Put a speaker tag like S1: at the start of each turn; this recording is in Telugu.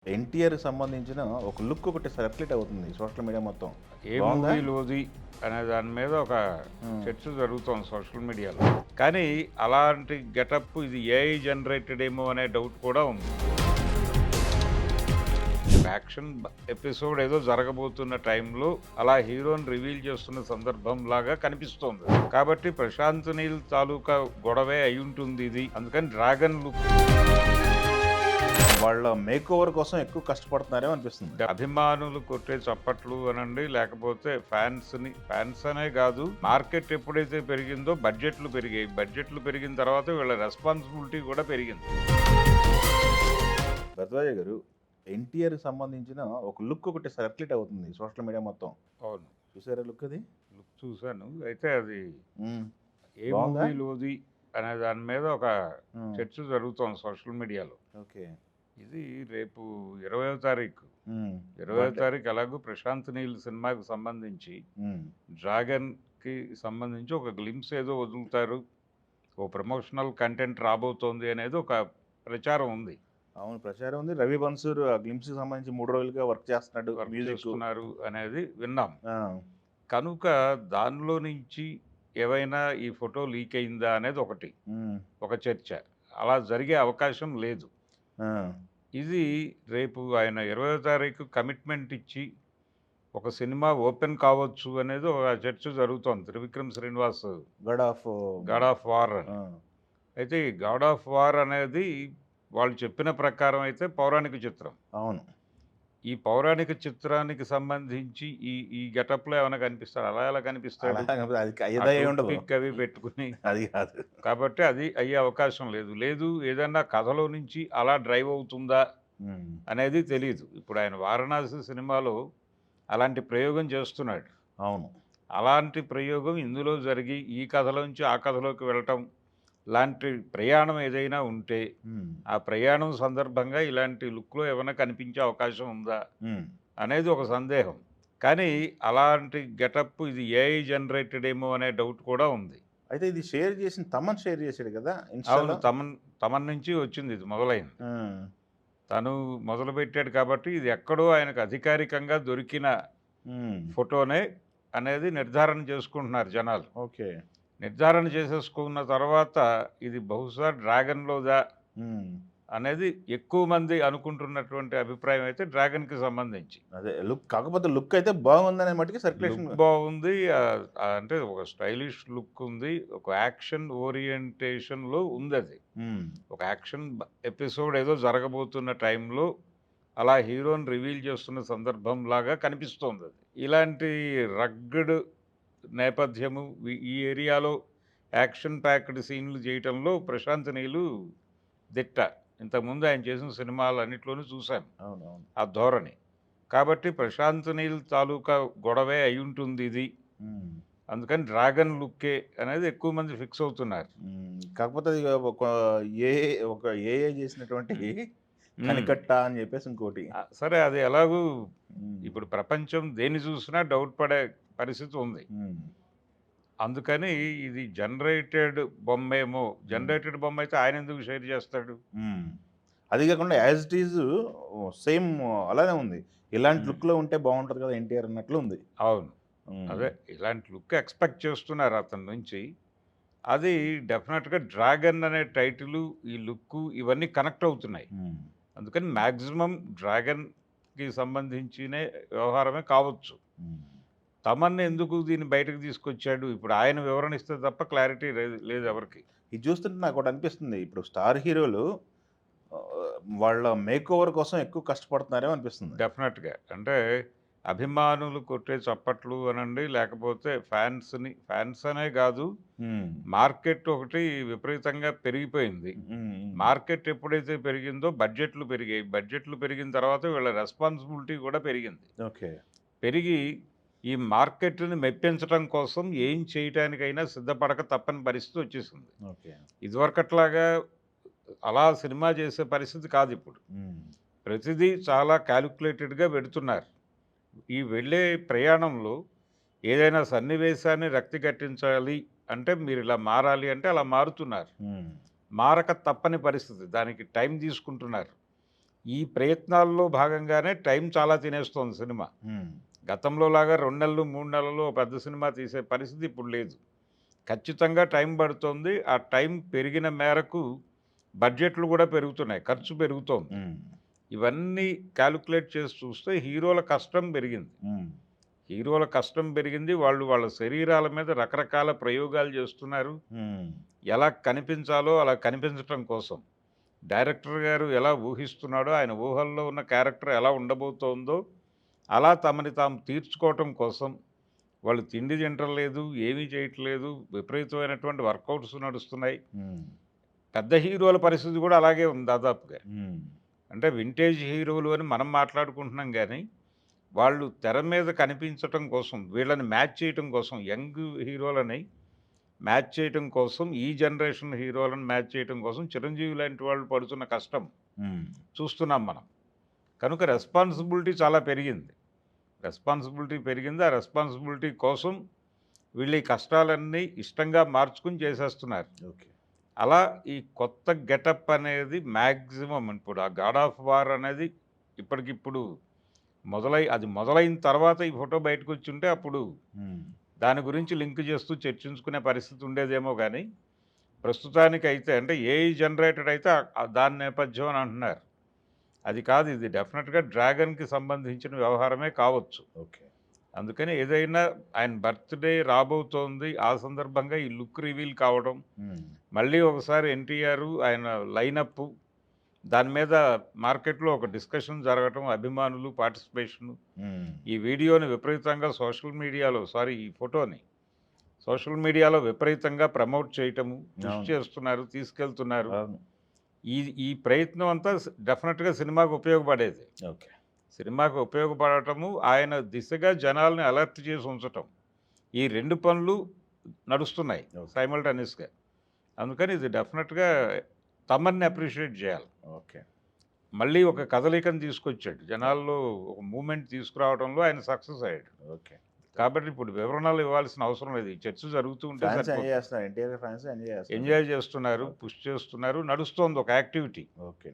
S1: ఎన్టీఆర్ సంబంధించిన ఒక లుక్ ఒకటి సర్క్యులేట్ అవుతుంది సోషల్ మీడియా మొత్తం.
S2: ఏ
S1: బావుందా?
S2: మూవీలోది అనే దాని మీద ఒక
S1: హ్మ్.
S2: చర్చ జరుగుతోంది సోషల్ మీడియాలో. కానీ అలాంటి గెటప్ ఇది ఏఐ జనరేటెడ్ ఏమో అనే డౌట్ కూడా ఉంది. యాక్షన్ ఎపిసోడ్ ఏదో జరగబోతున్న టైంలో అలా హీరోని రివీల్ చేస్తున్న సందర్భంలాగా కనిపిస్తోంది. కాబట్టి ప్రశాంత్ నీల్ తాలూకా గొడవే అయి ఉంటుంది ఇది. అందుకని డ్రాగన్ లుక్
S1: వాళ్ళ మేకోవర్ కోసం ఎక్కువ కష్టపడుతున్నారేమో అనిపిస్తుంది.
S2: అభిమానులు కొట్టే చప్పట్లు అనండి, లేకపోతే ఫ్యాన్స్ అనే కాదు, మార్కెట్ ఎప్పుడైతే పెరిగిందో బడ్జెట్లు పెరిగాయి. బడ్జెట్లు పెరిగిన తర్వాత వీళ్ళ రెస్పాన్సిబిలిటీ కూడా పెరిగింది.
S1: భరద్వాజ గారు, ఎన్టీఆర్ సంబంధించిన ఒక లుక్ ఒకటి సర్క్యులేట్ అవుతుంది సోషల్ మీడియా మొత్తం.
S2: అవును,
S1: చూసారా లుక్ అది?
S2: లుక్ చూశాను. అయితే అది
S1: హ్మ్.
S2: ఏ
S1: బావుందా?
S2: మూవీలోది అనే దాని మీద ఒక
S1: హ్మ్.
S2: చర్చ జరుగుతోంది సోషల్ మీడియాలో.
S1: ఓకే.
S2: ఇది రేపు 20వ తారీఖు.
S1: హ్మ్.
S2: 20వ తారీఖు ఎలాగో ప్రశాంత్ నీల్ సినిమాకి సంబంధించి
S1: హ్మ్.
S2: డ్రాగన్కి సంబంధించి ఒక గ్లిమ్స్ ఏదో వదులుతారు, ఓ ప్రమోషనల్ కంటెంట్ రాబోతోంది అనేది ఒక ప్రచారం ఉంది.
S1: అవును, ప్రచారం ఉంది. రవి బన్సూర్ ఆ గ్లింప్స్‌కి సంబంధించి 3 రోజులుగా వర్క్ చేస్తున్నాడు.
S2: Work
S1: music.
S2: చేస్తున్నారు అనేది విన్నాం.
S1: ఆ!
S2: కనుక దానిలో నుంచి ఏవైనా ఈ ఫోటో లీక్ అయిందా అనేది ఒకటి,
S1: హ్మ్.
S2: ఒక చర్చ. అలా జరిగే అవకాశం లేదు.
S1: ఆ!
S2: ఇది రేపు ఆయన 20వ తారీఖు కమిట్మెంట్ ఇచ్చి ఒక సినిమా ఓపెన్ కావచ్చు అనేది ఒక చర్చ జరుగుతోంది. Trivikram Srinivas
S1: God of.
S2: God of war అని.
S1: ఆ!
S2: అయితే ఈ గాడ్ ఆఫ్ వార్ అనేది వాళ్ళు చెప్పిన ప్రకారం అయితే పౌరాణిక చిత్రం.
S1: అవును.
S2: ఈ పౌరాణిక చిత్రానికి సంబంధించి ఈ ఈ గెటప్‌లో ఏమైనా కనిపిస్తాడా? అలా ఎలా
S1: అలా
S2: కనిపిస్తాడు?
S1: అది
S2: ఆ
S1: అయ్యేదే
S2: టూత్
S1: ఉండదు.
S2: పిక్ అవి పెట్టుకుని.
S1: అది కాదు.
S2: కాబట్టి అది అయ్యే అవకాశం లేదు. లేదు, ఏదన్నా కథలో నుంచి అలా డ్రైవ్ అవుతుందా
S1: హ్మ్.
S2: అనేది తెలీదు. ఇప్పుడు ఆయన 'వారణాసి' సినిమాలో అలాంటి ప్రయోగం చేస్తున్నాడు.
S1: అవును.
S2: అలాంటి ప్రయోగం ఇందులో జరిగి ఈ కథలోంచి ఆ కథలోకి వెళ్ళటం లాంటి ప్రయాణం ఏదైనా ఉంటే,
S1: హ్మ్.
S2: ఆ ప్రయాణం సందర్భంగా ఇలాంటి లుక్‌లో ఏమైనా కనిపించే అవకాశం ఉందా
S1: హ్మ్. అనేది
S2: అనేది ఒక సందేహం. కానీ అలాంటి గెటప్ ఇది ఏఐ జనరేటెడ్ ఏమో అనే డౌట్ కూడా ఉంది.
S1: అయితే ఇది షేర్ చేసిన తమన్ షేర్ చేసాడు కదా
S2: అవును,
S1: ఇన్‌స్టాలో?
S2: తమన్ నుంచి వచ్చింది ఇది మొదలైంది.
S1: హ్మ్.
S2: తను మొదలుపెట్టాడు కాబట్టి ఇది ఎక్కడో ఆయనకు అధికారికంగా దొరికిన
S1: హ్మ్.
S2: ఫోటోనే అనేది నిర్ధారణ చేసుకుంటున్నారు జనాలు.
S1: ఓకే.
S2: నిర్ధారణ చేసేసుకున్న తర్వాత ఇది బహుశా డ్రాగన్‌లోదా
S1: హ్మ్.
S2: అనేది ఎక్కువ మంది అనుకుంటున్నటువంటి అభిప్రాయం అయితే డ్రాగన్‌కి సంబంధించి.
S1: అదే లుక్, కాకపోతే లుక్ అయితే బాగుందనే మట్టుకి సర్క్యులేషన్.
S2: లుక్ బావుంది. అంటే ఒక స్టైలిష్ లుక్ ఉంది. ఒక యాక్షన్ ఓరియంటేషన్‌లో ఉందది.
S1: హ్మ్.
S2: ఒక యాక్షన్ ఎపిసోడ్ ఏదో జరగబోతున్న టైంలో అలా హీరోని రివీల్ చేస్తున్న సందర్భంలాగా కనిపిస్తోందది. ఇలాంటి రగ్డ్ నేపథ్యము ఈ ఏరియాలో యాక్షన్ ప్యాక్డ్ సీన్‌లు చేయటంలో ప్రశాంత్ నీలు దిట్ట. ఇంతకుముందు ఆయన చేసిన సినిమాలన్నిట్లోనూ చూశాను
S1: అవునవును.
S2: ఆ ధోరణి. కాబట్టి ప్రశాంత్ నీల్ తాలూకా గొడవే అయ్యుంటుంది ఇది.
S1: హ్మ్.
S2: అందుకని డ్రాగన్ లుక్కే అనేది ఎక్కువ మంది ఫిక్స్ అవుతున్నారు.
S1: హ్మ్. కాకపోతే అది ఒక ఏఐ చేసినటువంటి
S2: హ్మ్.
S1: కనికట్ట అని చెప్పేసి ఇంకోటి.
S2: సరే, అది ఎలాగూ
S1: హ్మ్.
S2: ఇప్పుడు ప్రపంచం దేన్ని చూసినా డౌట్ పడే పరిస్థితి ఉంది.
S1: హ్మ్.
S2: అందుకని ఇది జనరేటెడ్ బొమ్మేమో.
S1: హ్మ్.
S2: జనరేటెడ్ బొమ్మ అయితే ఆయనెందుకు షేర్ చేస్తాడు?
S1: హ్మ్. అది కాకుండా యాజ్ ఇట్ ఈజ్ సేమ్ అలానే ఉంది. ఇలాంటి
S2: హ్మ్.
S1: లుక్‌లో ఉంటే బావుంటది కదా ఎన్టీఆర్ అన్నట్లు ఉంది.
S2: అవును.
S1: హ్మ్.
S2: అదే ఇలాంటి లుక్ ఎక్స్‌పెక్ట్ చేస్తున్నారు అతని నుంచి. అది డెఫినెట్‌గా 'డ్రాగన్' అనే టైటిలు, ఈ లుక్కు ఇవన్నీ కనెక్ట్ అవుతున్నాయి.
S1: హ్మ్.
S2: అందుకని మాక్సిమం 'డ్రాగన్‌కి' సంబంధించినే వ్యవహారమే కావచ్చు.
S1: హ్మ్.
S2: తమన్ ఎందుకు దీన్ని బయటకు తీసుకొచ్చాడు? ఇప్పుడు ఆయన వివరణ ఇస్తే తప్ప క్లారిటీ లేదు ఎవరికీ.
S1: ఇది చూస్తుంటే నాకోటి అనిపిస్తుంది. ఇప్పుడు స్టార్ హీరోలు వాళ్ళ మేకోవర్ కోసం ఎక్కువ కష్టపడుతున్నారేమో అనిపిస్తుంది.
S2: డెఫినెట్‌గా. అంటే అభిమానులు కొట్టే చప్పట్లు అనండి, లేకపోతే ఫ్యాన్స్ అనే కాదు,
S1: హ్మ్.
S2: మార్కెట్ ఒకటి విపరీతంగా పెరిగిపోయింది.
S1: హ్మ్. హ్మ్.
S2: మార్కెట్ ఎప్పుడైతే పెరిగిందో బడ్జెట్లు పెరిగాయి. బడ్జెట్లు పెరిగిన తర్వాత వీళ్ళ రెస్పాన్సిబిలిటీ కూడా పెరిగింది.
S1: ఓకే.
S2: పెరిగి ఈ మార్కెట్‌ని మెప్పించటం కోసం ఏం చేయటానికైనా సిద్ధపడక తప్పని పరిస్థితి వచ్చేసింది.
S1: ఓకే.
S2: ఇదివరకట్లాగా అలా సినిమా చేసే పరిస్థితి కాదిప్పుడు.
S1: హ్మ్.
S2: ప్రతిదీ చాలా కాలిక్యులేటెడ్‌గా వెడుతున్నారు. ఈ వెళ్ళే ప్రయాణంలో ఏదైనా సన్నివేశాన్ని రక్తి కట్టించాలి అంటే మీరిలా మారాలి అంటే అలా మారుతున్నారు.
S1: హ్మ్.
S2: మారక తప్పని పరిస్థితి. దానికి టైం తీసుకుంటున్నారు. ఈ ప్రయత్నాల్లో భాగంగానే టైం చాలా తినేస్తోంది సినిమా.
S1: హ్మ్.
S2: గతంలో లాగా 2 నెలలు, 3 నెలల్లో ఓ పెద్ద సినిమా తీసే పరిస్థితి ఇప్పుడు లేదు. ఖచ్చితంగా టైం పడుతోంది. ఆ టైం పెరిగిన మేరకు బడ్జెట్లు గూడా పెరుగుతున్నాయి. ఖర్చు పెరుగుతోంది.
S1: హ్మ్.
S2: ఇవన్నీ కాలిక్యులేట్ చేసి చూస్తే హీరోల కష్టం పెరిగింది.
S1: హ్మ్.
S2: హీరోల కష్టం పెరిగింది. వాళ్ళు వాళ్ళ శరీరాల మీద రకరకాల ప్రయోగాలు చేస్తున్నారు.
S1: హ్మ్.
S2: ఎలా కనిపించాలో అలా కనిపించటం కోసం. డైరెక్టర్ గారు ఎలా ఊహిస్తున్నాడో, ఆయన ఊహల్లో ఉన్న క్యారెక్టర్ ఎలా ఉండబోతోందో, అలా తమని తాము తీర్చుకోవటం కోసం వాళ్ళు తిండి తింటలేదు, ఏమీ చేయట్లేదు, విపరీతమైనటువంటి వర్కౌట్స్ నడుస్తున్నాయి.
S1: హ్మ్.
S2: పెద్ద హీరోల పరిస్థితి కూడా అలాగే ఉంది దాదాపుగా.
S1: హ్మ్.
S2: అంటే వింటేజ్ హీరోలు అని మనం మాట్లాడుకుంటున్నాం గానీ, వాళ్ళు తెర మీద కనిపించటం కోసం, వీళ్ళని మ్యాచ్ చేయటం కోసం, యంగ్ హీరోలని మ్యాచ్ చేయటం కోసం, ఈ జనరేషన్ హీరోలను మ్యాచ్ చేయటం కోసం 'చిరంజీవి' లాంటి వాళ్ళు పడుతున్న కష్టం
S1: హ్మ్.
S2: చూస్తున్నాం మనం. కనుక రెస్పాన్సిబిలిటీ చాలా పెరిగింది. రెస్పాన్సిబిలిటీ పెరిగింది. ఆ రెస్పాన్సిబిలిటీ కోసం వీళ్ళు ఈ కష్టాలన్నీ ఇష్టంగా మార్చుకుని చేసేస్తున్నారు.
S1: ఓకే.
S2: అలా ఈ కొత్త గెటప్ అనేది మాక్సిమం ఇప్పుడు ఆ 'గాడ్ ఆఫ్ వార్' అనేది ఇప్పటికిప్పుడు అది మొదలైన తర్వాత ఈ ఫోటో బయటకొచ్చుంటే అప్పుడు
S1: హ్మ్.
S2: దాని గురించి లింక్ చేస్తూ చర్చించుకునే పరిస్థితి ఉండేదేమో గానీ, ప్రస్తుతానికైతే అంటే ఏఐ జనరేటెడ్ అయితే దాని నేపథ్యం అని అంటున్నారు. అది కాదు, ఇది డెఫినిట్‌గా 'డ్రాగన్‌కి' సంబంధించిన వ్యవహారమే కావచ్చు.
S1: ఓకే.
S2: అందుకని ఏదైనా ఆయన బర్త్‌డే రాబోతోంది. ఆ సందర్భంగా ఈ లుక్ రివీల్ కావడం,
S1: హ్మ్.
S2: మళ్ళీ ఒకసారి ఎన్టీఆర్ ఆయన లైనప్పు, దాని మీద మార్కెట్‌లో ఒక డిస్కషన్ జరగటం, అభిమానులు పార్టిసిపేషను.
S1: హ్మ్.
S2: ఈ వీడియోని విపరీతంగా ఈ ఫోటోని సోషల్ మీడియాలో విపరీతంగా ప్రమోట్ చేయటము, పుష్
S1: అవును.
S2: చేస్తున్నారు, తీసుకెళ్తున్నారు.
S1: అవును.
S2: ఈ ఈ ప్రయత్నం అంతా డెఫినిట్‌గా సినిమాకు ఉపయోగపడేదే.
S1: ఓకే.
S2: సినిమాకు ఉపయోగపడటము, ఆయన దిశగా జనాల్ని అలర్ట్ చేసి ఉంచటం. ఈ 2 పనులు నడుస్తున్నాయి
S1: ఓకే.
S2: సైమల్టేనియస్‌గా. అందుకని ఇది డెఫినిట్‌గా తమన్‌ని అప్రిషియేట్ చేయాలి.
S1: ఓకే.
S2: మళ్ళీ ఒక కదలికను తీసుకొచ్చాడు. జనాల్లో ఒక మూవ్‌మెంట్ తీసుకురావడంలో ఆయన సక్సెస్ అయ్యాడు.
S1: ఓకే.
S2: కాబట్టి ఇప్పుడు వివరణలు ఇవ్వాల్సిన అవసరం లేదు. ఈ చర్చ జరుగుతూ ఉంటే
S1: ఫ్యాన్స్ ఎంజాయ్
S2: సరిపోతుంది.
S1: చేస్తున్నారు. ఎన్టీఆర్ ఫ్యాన్స్ ఎంజాయ్ చేస్తున్నారు.
S2: ఎంజాయ్ చేస్తున్నారు, పుష్ చేస్తున్నారు, నడుస్తోంది ఒక యాక్టివిటీ.
S1: ఓకే.